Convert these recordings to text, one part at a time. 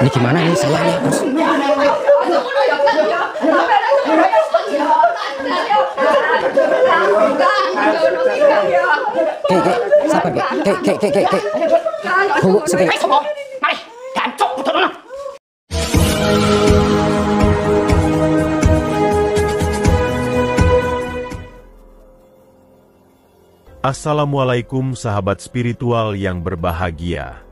Ini gimana ini salahnya, Bos? Sabar, Tunggu sedikit. Mari, gancok betul. Assalamualaikum sahabat spiritual yang berbahagia.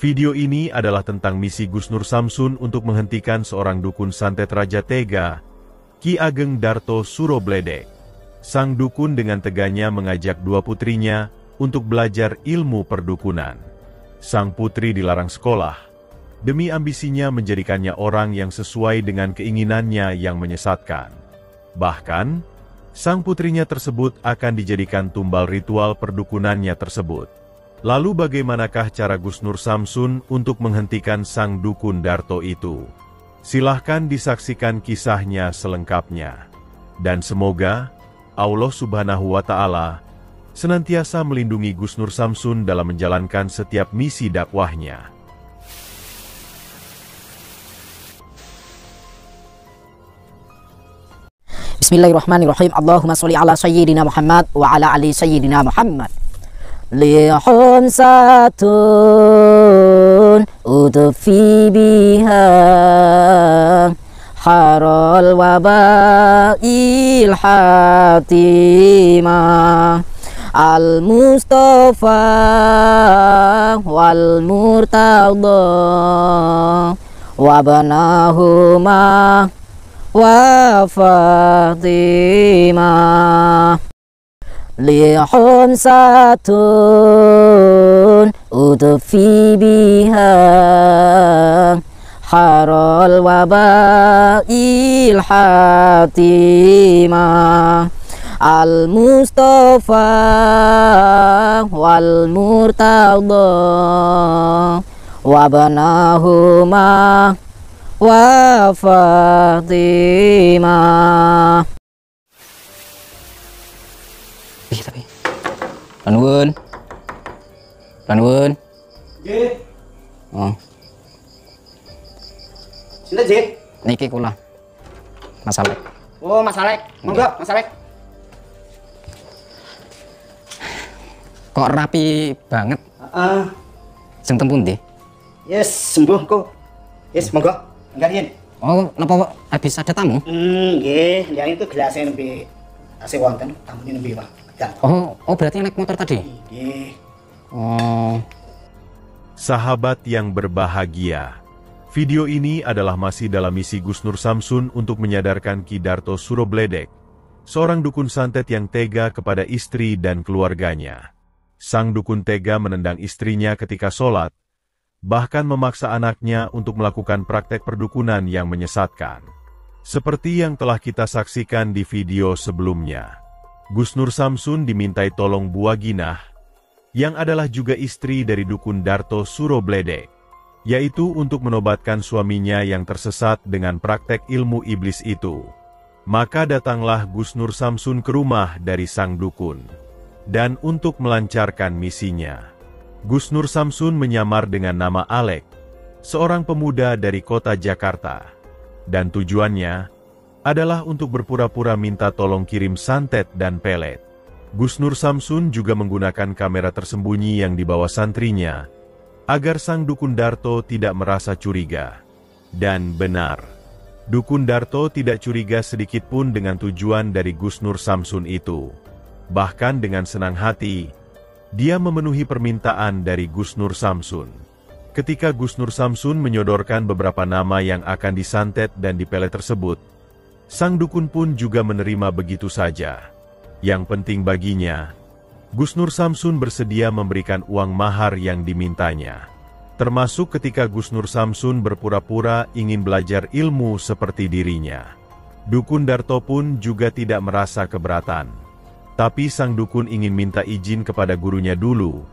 Video ini adalah tentang misi Gus Nur Samsun untuk menghentikan seorang dukun santet Raja Tega, Ki Ageng Darto Surobledek. Sang dukun dengan teganya mengajak dua putrinya untuk belajar ilmu perdukunan. Sang putri dilarang sekolah, demi ambisinya menjadikannya orang yang sesuai dengan keinginannya yang menyesatkan. Bahkan, sang putrinya tersebut akan dijadikan tumbal ritual perdukunannya tersebut. Lalu bagaimanakah cara Gus Nur Samsun untuk menghentikan sang dukun Darto itu? Silahkan disaksikan kisahnya selengkapnya. Dan semoga Allah Subhanahu wa Ta'ala senantiasa melindungi Gus Nur Samsun dalam menjalankan setiap misi dakwahnya. Bismillahirrahmanirrahim. Allahumma sholli ala sayyidina Muhammad wa ala ali sayyidina Muhammad. Lihum satun udfi biha harol wabail hatimah al-Mustafa wal murtadha wabanahuma wa Fatimah. Lihum satun udfi biha harol wabail hatimah al-Mustafa wal murtadha wabanahuma wa Fatimah. Tapi Lanwun. Nggih. Oh, Sinten, Jit? niki kula. Mas Alek. Oh, Mas Alek. Monggo, Mas Alek. Kok rapi banget? Heeh. Sing teng pundi? Yes, sembuh kok. Yes, monggo. Nggariin. Oh, napa habis ada tamu? Nggih, yang itu gelasnya nembe tasih wonten, tamune nembe Pak. Oh, berarti naik motor tadi? Nggih. Oh. Sahabat yang berbahagia, video ini adalah masih dalam misi Gus Nur Samsun untuk menyadarkan Ki Darto Surobledek, seorang dukun santet yang tega kepada istri dan keluarganya. Sang dukun tega menendang istrinya ketika sholat, bahkan memaksa anaknya untuk melakukan praktek perdukunan yang menyesatkan. Seperti yang telah kita saksikan di video sebelumnya, Gus Nur Samsun dimintai tolong Bu Waginah, yang adalah juga istri dari dukun Darto Surobledek, yaitu untuk menobatkan suaminya yang tersesat dengan praktek ilmu iblis itu. Maka datanglah Gus Nur Samsun ke rumah dari sang dukun. Dan untuk melancarkan misinya, Gus Nur Samsun menyamar dengan nama Alek, seorang pemuda dari kota Jakarta. Dan tujuannya adalah untuk berpura-pura minta tolong kirim santet dan pelet. Gus Nur Samsun juga menggunakan kamera tersembunyi yang dibawa santrinya, agar sang dukun Darto tidak merasa curiga. Dan benar, dukun Darto tidak curiga sedikitpun dengan tujuan dari Gus Nur Samsun itu. Bahkan dengan senang hati, dia memenuhi permintaan dari Gus Nur Samsun. Ketika Gus Nur Samsun menyodorkan beberapa nama yang akan disantet dan dipelet tersebut, sang dukun pun juga menerima begitu saja. Yang penting baginya, Gus Nur Samsun bersedia memberikan uang mahar yang dimintanya. Termasuk ketika Gus Nur Samsun berpura-pura ingin belajar ilmu seperti dirinya. Dukun Darto pun juga tidak merasa keberatan. Tapi sang dukun ingin minta izin kepada gurunya dulu,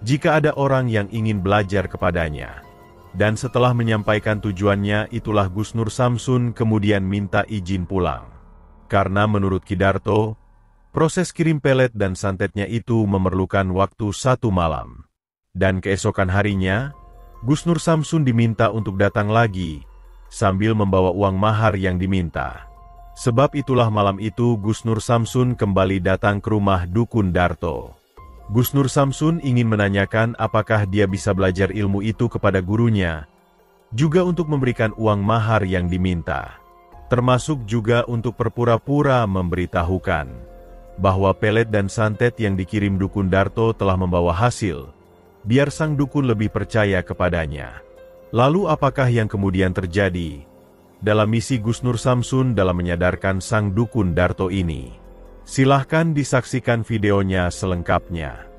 jika ada orang yang ingin belajar kepadanya. Dan setelah menyampaikan tujuannya, itulah Gus Nur Samsun kemudian minta izin pulang. Karena menurut Kidarto, proses kirim pelet dan santetnya itu memerlukan waktu 1 malam. Dan keesokan harinya, Gus Nur Samsun diminta untuk datang lagi, sambil membawa uang mahar yang diminta. Sebab itulah malam itu Gus Nur Samsun kembali datang ke rumah Dukun Darto. Gus Nur Samsun ingin menanyakan apakah dia bisa belajar ilmu itu kepada gurunya, juga untuk memberikan uang mahar yang diminta. Termasuk juga untuk berpura-pura memberitahukan bahwa pelet dan santet yang dikirim Dukun Darto telah membawa hasil, biar sang dukun lebih percaya kepadanya. Lalu apakah yang kemudian terjadi dalam misi Gus Nur Samsun dalam menyadarkan sang Dukun Darto ini? Silahkan disaksikan videonya selengkapnya.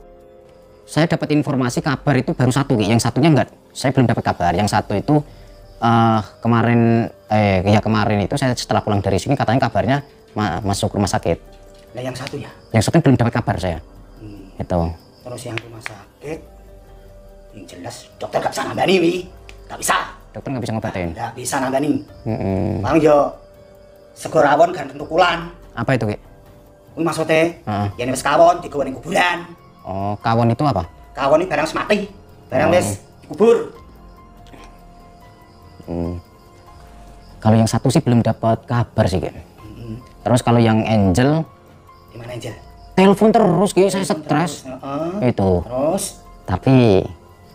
Saya dapat informasi kabar itu baru satu, Ki. Yang satunya enggak, saya belum dapat kabar. Yang satu itu kemarin itu saya setelah pulang dari sini katanya kabarnya masuk rumah sakit. Nah yang satunya? Yang satunya belum dapat kabar saya. Itu. Terus yang rumah sakit, yang jelas dokter gak bisa nambani, Wi. Gak bisa. Dokter nggak bisa ngobatin. Gak bisa nambani. Bang yo, segorawon kan tukulan. Apa itu, Ki? Kuwi maksudnya, yang wis kawon digawe ning kuburan. Oh, kawon itu apa? Kawon ini barang semati, barang wis dikubur. Kalau yang satu sih belum dapat kabar sih, Ki. Terus kalau yang Angel, Gimana Angel? telepon terus, Ki. Saya stres. Itu. Terus? Tapi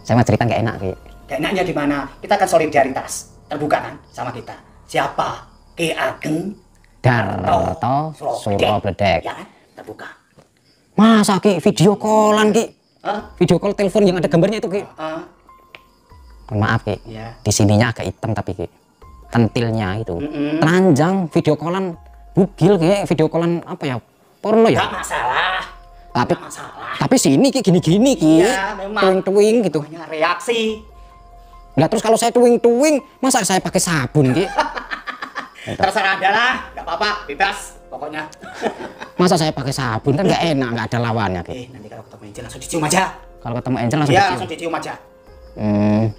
saya mau cerita nggak enak, Ki. Gak enaknya di mana? Kita kan solidaritas, terbuka kan sama kita. Siapa? Ki Ageng Darto Surobledek. Ya kan? Terbuka. Masa, Ki, video callan, Ki? Video call telepon yang ada gambarnya itu, Ki. Mohon maaf, Ki. Ya. Di sininya agak hitam tapi, Ki. Tentilnya itu. Telanjang, video callan bugil, Ki. Video callan apa ya? Porno ya? Gak masalah. Tapi Gak masalah. tapi sini, Ki, gini-gini, Ki. Iya, memang. Tuing-tuing gitu. Hanya reaksi. Lah terus kalau saya tuing-tuing, masa saya pakai sabun, Ki? Terserah Anda lah, gak apa-apa, bebas pokoknya. Masa saya pakai sabun kan nggak enak, nggak ada lawannya, Ki. Nanti kalau ketemu Angel langsung dicium aja. Kalau ketemu Angel langsung Iya, dicium. langsung dicium aja.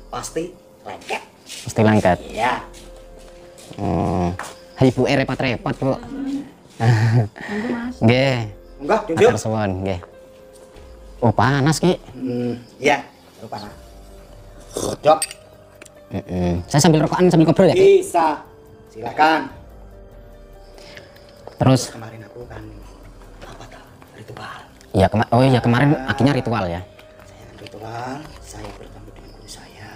Pasti lengket. Pasti lengket. Iya. Hai Bu, repot-repot, Bu. Nggih. Enggak, junjung. Matur suwun, nggih. Oh, panas, Ki. Iya, lupa lah. Dok, Saya sambil rokokan sambil ngobrol ya, Ki. bisa. Silakan. Terus Kemarin aku kan apa tak ritual. ya kemarin akhirnya ritual ya. Saya kan ritual, saya bertemu dengan guru saya.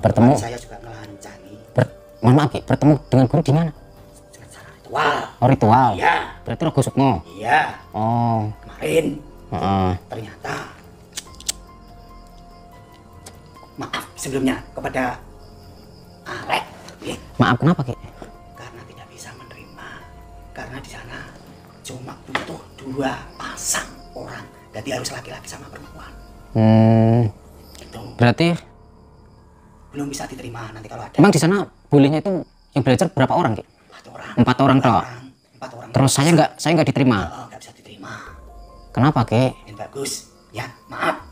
Bertemu. Saya juga ngelancani Mohon maaf, Ki, bertemu dengan guru di mana? dengan cara ritual. Oh, ritual. Iya. Berarti Rogo Sukmo. Iya. Oh. Kemarin Heeh. ternyata maaf sebelumnya kepada Arek, ya, Maaf, kenapa, Ki? karena tidak bisa menerima, karena di sana cuma butuh 2 pasang orang, jadi harus laki-laki sama perempuan. Gitu. Berarti Belum bisa diterima nanti kalau ada. emang di sana bolehnya itu yang belajar berapa orang, Ki? 4 orang. 4 orang toh. 4 orang. Terus saya nggak diterima. nggak bisa diterima. Kenapa, Ki? Yang bagus, ya maaf.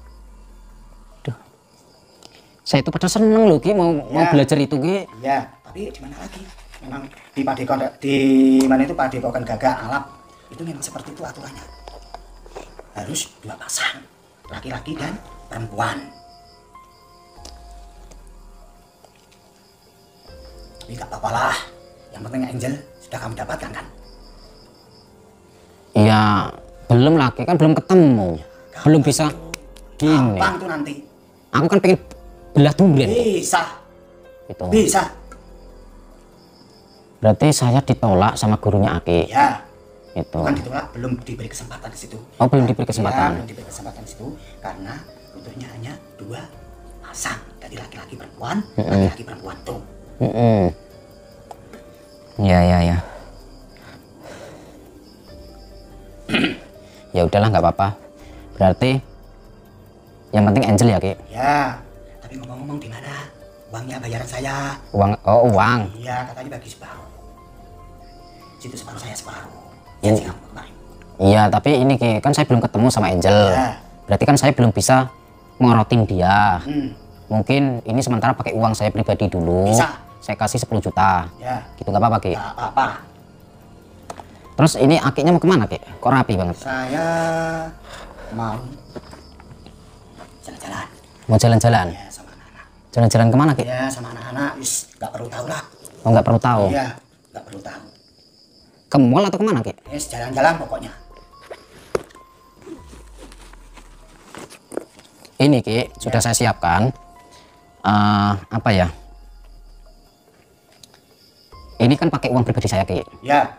Saya itu pada seneng loh, Ki, mau belajar itu, Ki. Ya, tapi di mana lagi? Memang di Padepokan mana itu Padepokan Gagak Alap itu memang seperti itu aturannya. Harus 2 pasang, laki-laki dan perempuan. Tapi gak apa-apa lah. Yang penting Angel sudah kamu dapatkan kan? Iya, belum lagi kan belum ketemu. Belum bisa gini. Gampang tuh nanti. Aku kan pengen belah durian. Bisa, Gitu. bisa. Berarti saya ditolak sama gurunya Aki. Ya, Itu. bukan ditolak, belum diberi kesempatan di situ. Oh, belum diberi Ya, kesempatan. belum diberi kesempatan di situ karena butuhnya hanya 2 pasang. Jadi laki-laki perempuan, laki-laki perempuan tuh. Ya. Ya udahlah, nggak apa-apa. Berarti yang penting Angel ya, Ki. Ya, tapi ngomong-ngomong di mana? Uangnya bayaran saya. Uang. Iya, katanya bagi separuh. Situ separuh, saya separuh. Ini- Janji kamu kemarin. Iya, tapi ini, Ki, kan saya belum ketemu sama Angel. Ya. Berarti kan saya belum bisa ngorotin dia. Hmm, Mungkin ini sementara pakai uang saya pribadi dulu. Bisa. Saya kasih 10 juta. ya, Gitu nggak apa-apa, Ki? nggak apa-apa. Terus ini akiknya mau kemana Ki? Kok rapi banget? Saya mau jalan-jalan. Mau jalan-jalan? Ya sama anak-anak. Jalan-jalan kemana Ki? Ya sama anak-anak, nggak perlu tahu lah. Oh nggak perlu tahu. Iya, nggak perlu tahu. Ke mall atau kemana Ki? Jalan-jalan pokoknya. Ini Ki, sudah saya siapkan. Apa ya? Ini kan pakai uang pribadi saya Ki. Ya,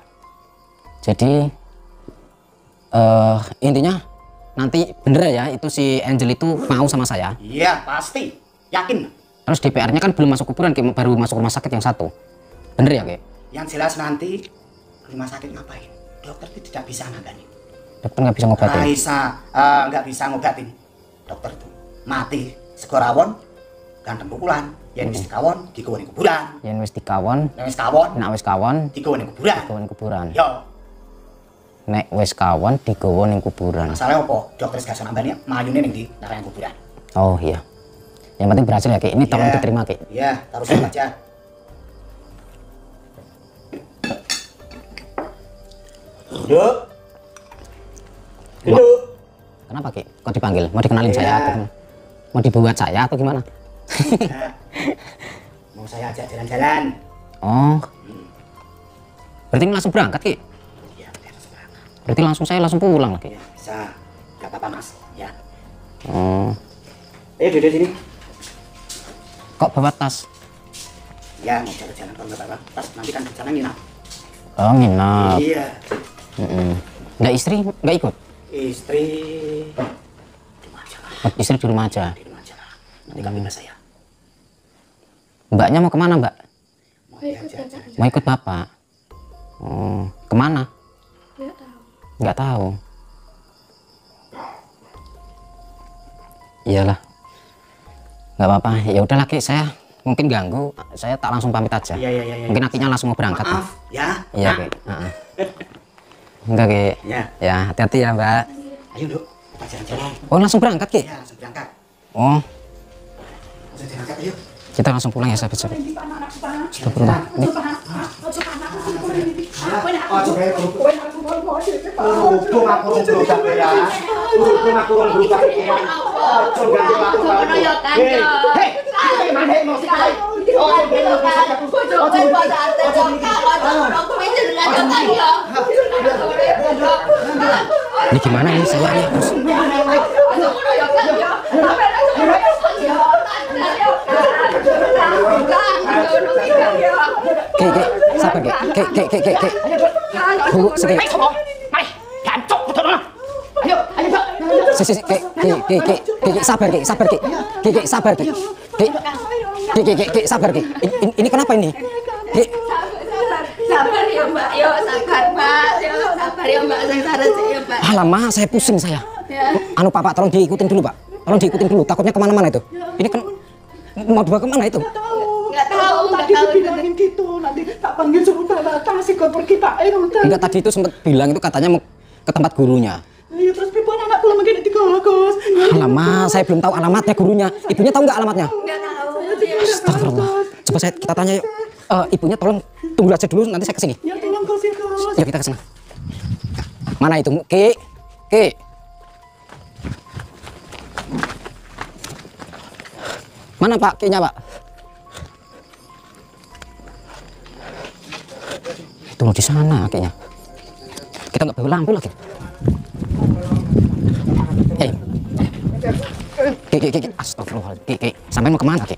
Jadi intinya nanti bener ya itu si Angel itu mau sama saya. iya pasti, yakin. Terus DPR-nya kan belum masuk kuburan Ki, baru masuk rumah sakit yang satu. Bener ya Ki? Yang jelas nanti rumah sakit ngapain? Dokter itu tidak bisa nangani. Dokter nggak bisa ngobatin. Nggak bisa ngobatin. Dokter itu mati segorawon ganteng pukulan. Yang wis kawon digawa ning kuburan. Yen wis dikawon, Yang wis kawon nek wis kawon digawa ning kuburan. digawa ning kuburan. Yo, Nek wis kawon digawa ning kuburan. masalahnya apa? Dokter gak iso nambani mayune ning di narang kuburan. Oh iya. Yang penting berhasil ya Ki. Ini tolong Iya. diterima Ki. Iya, tarusin aja. Duduk. Duduk. Kenapa Ki? Kok dipanggil? Mau dikenalin Iya. saya atau gimana? Mau dibuat saya atau gimana? Nah, mau saya ajak jalan-jalan. Oh. Berarti ini langsung berangkat Ki? Iya, harus berangkat. Berarti saya langsung pulang lagi. Ya, bisa. Gak apa-apa mas. Ya. Oh. Ayo duduk sini. Kok bawa tas? Ya, mau jalan-jalan kalau nggak apa-apa. Pas nanti kan rencana nginap. Oh nginap. Iya. Nggak istri nggak ikut? Istri di rumah aja lah. Oh, istri di rumah aja. Di rumah aja lah. Nanti kami bebas saya. Mbaknya mau kemana Mbak? Mau diajak jalan. Mau ikut Bapak? Oh, kemana? Nggak tahu. Iyalah. Nggak apa-apa. Ya udah lagi saya mungkin ganggu. Saya tak langsung pamit aja. Iya, iya, iya, iya. Mungkin akhirnya langsung mau berangkat. Maaf ya. Iya Nak. Ki. Enggak Ki. Ya. Ya hati-hati ya Mbak. Ayo duk. Kita jalan-jalan. Oh langsung berangkat Ki? Ya, langsung berangkat. Oh Langsung berangkat ayo. kita langsung pulang ya sahabat-sahabat. Astagfirullah. Ini Oh, coba ya. Berhubung aku berubah ya. Berhubung aku berubah ya. Coba aku berubah. Hei, mana mau sih kau? Oh, ini gimana ini saya ya bos? Ki, sabar Ki. Tunggu sedikit. Ki, sabar Ki. Sabar Ki. Ini kenapa ini? Ki, Sabar ya Mbak, yo sabar Mbak, yo sabar ya Mbak, saya saran sih ya Mbak. alamak saya pusing saya. Ya. Anu Pak, tolong diikutin dulu Pak. Tolong diikutin dulu, takutnya kemana-mana itu. Ini kan mau dibawa kemana itu? Nggak tahu, Tadi dibilangin gitu, nanti tak panggil sebentar, kasih koper kita udah. Enggak, tadi itu sempat bilang itu katanya mau ke tempat gurunya. Iya terus pimpin anak pulang makin digagas. Alamak, saya belum tahu alamatnya gurunya. Ibunya tahu nggak alamatnya? Nggak tahu. Astagfirullah. Coba kita tanya yuk. Ibunya tolong tunggu aja dulu, nanti saya kesini. Ya tolong kasih gas. Yuk kita kesana. Mana itu? Ki. Mana Pak? Ki-nya Pak? Itu loh di sana Ki-nya. Kita nggak bawa lampu lagi. Ki. Astagfirullah. Ki. Sampai mau kemana Ki?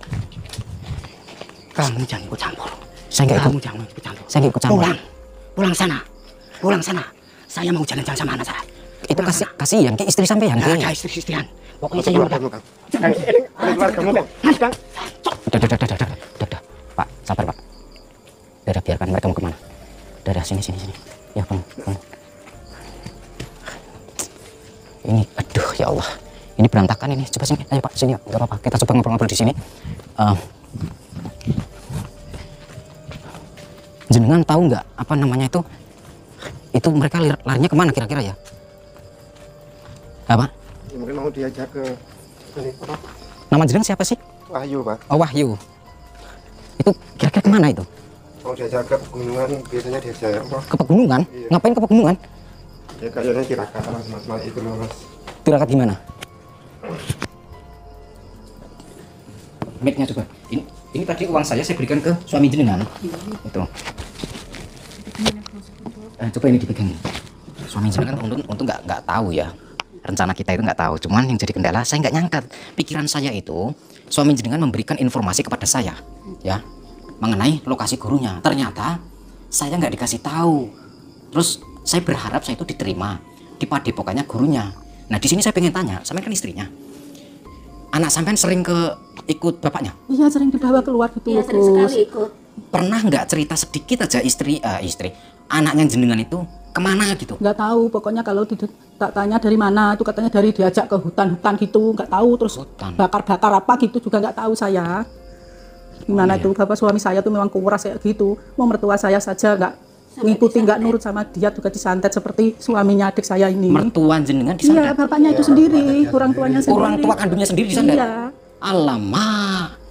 Kamu jangan ikut campur. Saya nggak ikut. Kamu jangan ikut campur. Saya nggak ikut campur. Pulang sana. Pulang sana. Saya mau jalan-jalan sama anak saya. Itu kasihan Ki, istri sampean Ki. Ada istri-istrian. Pokoknya saya udah. Udah. Pak, sabar Pak. Udah, biarkan mereka mau kemana. Udah, sini. Ya, pulang. Ini, aduh ya Allah. Ini berantakan ini. Coba sini, ayo Pak, sini ya. Gak apa-apa, kita coba ngobrol-ngobrol di sini. Jenengan tahu nggak apa namanya itu? Itu mereka larinya kemana kira-kira ya? Apa? Mungkin mau diajak ke Nama jenengan siapa sih? Wahyu, Pak. Oh Wahyu. Itu kira-kira kemana itu? Kalau diajak ke pegunungan biasanya diajak apa? Ke pegunungan? Iya. Ngapain ke pegunungan? Ya kayaknya Tirakat mas itu loh mas. Tirakat gimana? Mic-nya coba. Ini tadi uang saya berikan ke suami jenengan. Itu. Coba ini dipegang. Suami jenengan untung nggak tahu ya. Rencana kita itu nggak tahu. Cuman yang jadi kendala saya nggak nyangka. Pikiran saya itu suami jenengan memberikan informasi kepada saya, ya, mengenai lokasi gurunya. Ternyata saya nggak dikasih tahu. Terus saya berharap saya itu diterima di padepokannya gurunya. Nah di sini saya pengen tanya, sampean kan istrinya. Anak sampean sering ikut bapaknya? Iya, sering dibawa keluar gitu. Iya, sering sekali ikut. Pernah nggak cerita sedikit aja istri anaknya jenengan itu kemana gitu? Nggak tahu, pokoknya kalau tak tanya dari mana, itu katanya dari diajak ke hutan-hutan gitu, nggak tahu, terus bakar-bakar apa gitu juga nggak tahu saya. Gimana itu, bapak suami saya tuh memang kuras kayak gitu. Mau mertua saya saja nggak ngikuti, nggak nurut sama dia, juga disantet seperti suaminya adik saya ini. Mertua jenengan disantet? Iya, bapaknya itu sendiri, orang tuanya sendiri. Orang tua kandungnya sendiri disantet? Iya. Alamak.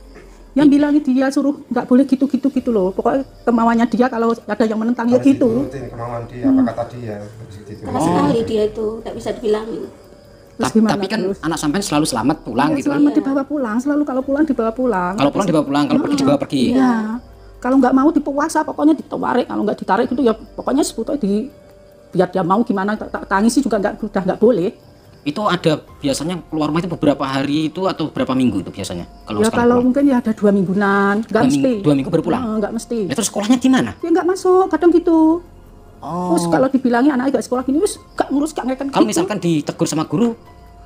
Yang bilangnya dia suruh nggak boleh gitu loh. Pokoknya kemauannya dia, kalau ada yang menentang ya gitu. Kemauan dia, apa kata dia? Keras sekali dia itu, nggak bisa dibilangin. Tapi kan terus? Anak sampean selalu selamat pulang Ya, gitu. Selamat dibawa pulang, selalu kalau pulang dibawa pulang. Kalau pulang dibawa pulang, kalau pergi dibawa pergi. Iya. Kalau nggak mau dipuasa, pokoknya ditarik. Kalau nggak ditarik itu ya pokoknya sebetulnya biar dia mau gimana, tangisi juga udah nggak boleh. Itu ada biasanya keluar rumah itu beberapa hari itu atau berapa minggu itu biasanya? Ya kalau mungkin ya ada 2 mingguan, nggak mesti. 2 minggu baru pulang? Nggak mesti. Ya, terus sekolahnya gimana? Ya nggak masuk, kadang gitu. Oh. Terus kalau dibilangin anak nggak sekolah gini, wis nggak ngurus, nggak ngeken. Kalau misalkan ditegur sama guru,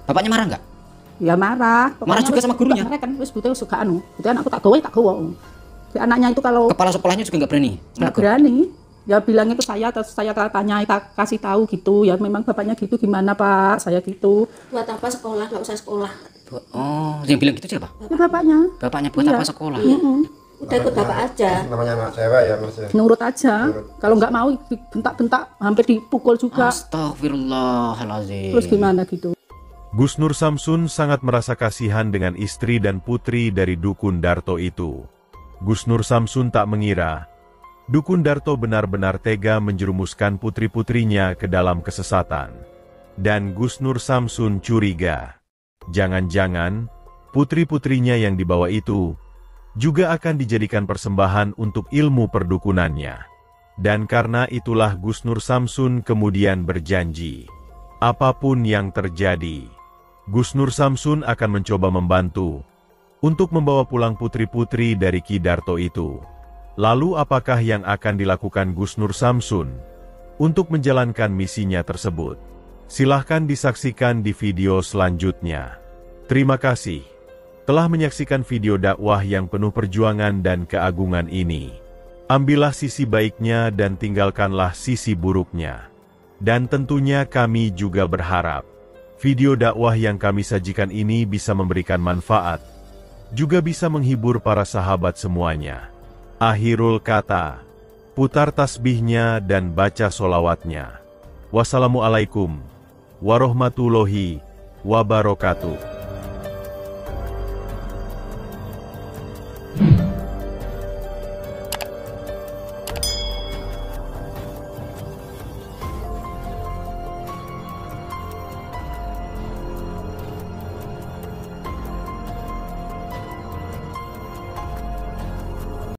bapaknya marah nggak? Ya marah. Marah juga sama gurunya? Marah kan, wis butuh suka butuh anakku tak gowo. Anaknya itu kalau kepala sekolahnya juga nggak berani? Nggak berani. Ya bilangnya ke saya, terus saya tanya, kasih tahu gitu. Ya memang bapaknya gitu, gimana Pak? Saya gitu. Buat apa sekolah? Nggak usah sekolah. Oh, yang bilang gitu siapa? Ya bapaknya. Bapaknya buat apa sekolah? Udah ikut bapak aja. Namanya anak cewek ya mas ya. Nurut aja. Kalau nggak mau dibentak-bentak, hampir dipukul juga. Astagfirullahaladzim. Terus gimana gitu? Gus Nur Samsun sangat merasa kasihan dengan istri dan putri dari Dukun Darto itu. Gus Nur Samsun tak mengira Dukun Darto benar-benar tega menjerumuskan putri-putrinya ke dalam kesesatan. Dan Gus Nur Samsun curiga, jangan-jangan putri-putrinya yang dibawa itu juga akan dijadikan persembahan untuk ilmu perdukunannya. Dan karena itulah Gus Nur Samsun kemudian berjanji, apapun yang terjadi, Gus Nur Samsun akan mencoba membantu untuk membawa pulang putri-putri dari Ki Darto itu. Lalu apakah yang akan dilakukan Gus Nur Samsun untuk menjalankan misinya tersebut? Silahkan disaksikan di video selanjutnya. Terima kasih telah menyaksikan video dakwah yang penuh perjuangan dan keagungan ini. Ambillah sisi baiknya dan tinggalkanlah sisi buruknya. Dan tentunya kami juga berharap video dakwah yang kami sajikan ini bisa memberikan manfaat, juga bisa menghibur para sahabat semuanya. Akhirul kata, putar tasbihnya dan baca solawatnya. Wassalamualaikum warahmatullahi wabarakatuh.